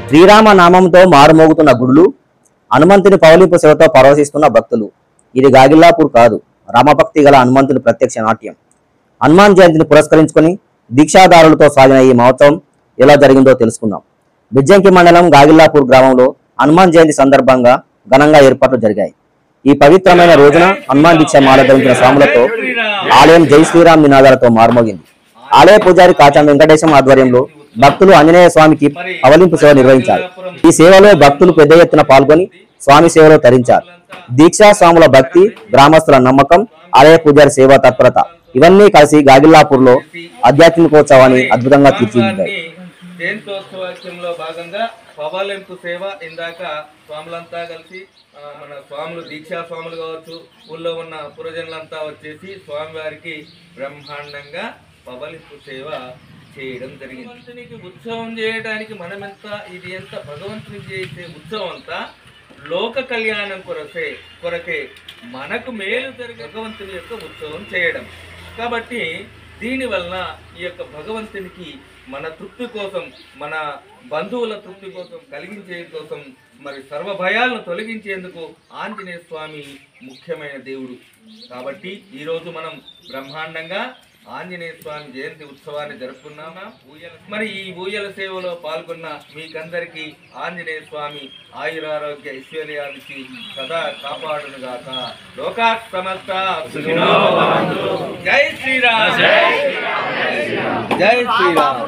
శ్రీరామ నామంతో మారుమోగుతున్న గుడులు, హనుమంతుని పౌలింపు సేవతో పరవశిస్తున్న భక్తులు. ఇది గాగిల్లాపూర్ కాదు, రామభక్తి గల హనుమంతుని ప్రత్యక్ష నాట్యం. హనుమాన్ జయంతిని పురస్కరించుకొని దీక్షాదారులతో సాగిన ఈ మహోత్సవం ఎలా జరిగిందో తెలుసుకుందాం. బిజ్జంకి మండలం గాగిల్లాపూర్ గ్రామంలో హనుమాన్ జయంతి సందర్భంగా ఘనంగా ఏర్పాట్లు జరిగాయి. ఈ పవిత్రమైన రోజున హనుమాన్ దీక్ష మాల ధరించిన స్వాములతో ఆలయం జై శ్రీరామ్ నినాదాలతో మారుమోగింది. ఆలయ పూజారి కాచం వెంకటేశం ఆధ్వర్యంలో భక్తులు ఆంజనేయ స్వామికి పవలింపు సేవ నిర్వహించారు. ఈ సేవలో భక్తులు పెద్ద ఎత్తున పాల్గొని స్వామి సేవలో తరించారు. దీక్షా స్వాముల భక్తి, గ్రామస్తుల నమ్మకం, ఆలయ పూజారి సేవా తత్పరత ఇవన్నీ కలిసి గాగిల్లాపూర్ లో ఆధ్యాత్మికోత్సవాన్ని అద్భుతంగా తీర్చిదిద్దాయి. జయంతోత్సవంలో భాగంగా పవలింపు సేవ ఇందాక స్వాములంతా కలిసి మన స్వాములు దీక్షా స్వాములు కావచ్చు, ఊళ్ళో ఉన్న పురజనులంతా వచ్చేసి స్వామివారికి బ్రహ్మాండంగా పవలింపు సేవ చేయడం జరిగింది. భగవంతునికి ఉత్సవం చేయడానికి ఇది ఎంత భగవంతునికి చేసే ఉత్సవం అంతా లోక కళ్యాణం కొరకే మనకు మేలు జరిగే భగవంతుని యొక్క ఉత్సవం చేయడం. కాబట్టి దీనివల్ల ఈ యొక్క భగవంతునికి మన తృప్తి కోసం, మన బంధువుల తృప్తి కోసం, కలిగించే కోసం, మరి సర్వ భయాలను తొలగించేందుకు ఆంజనేయ స్వామి ముఖ్యమైన దేవుడు. కాబట్టి ఈరోజు మనం బ్రహ్మాండంగా ఆంజనేయ స్వామి జయంతి ఉత్సవాన్ని జరుపుకున్నామా. మరి ఈ ఊయల సేవలో పాల్గొన్న మీకందరికీ ఆంజనేయ స్వామి ఆయురారోగ్య ఐశ్వర్యానికి సదా కాపాడునుగాక. లోకా సమస్త జై శ్రీరామ్, జై శ్రీరామ్.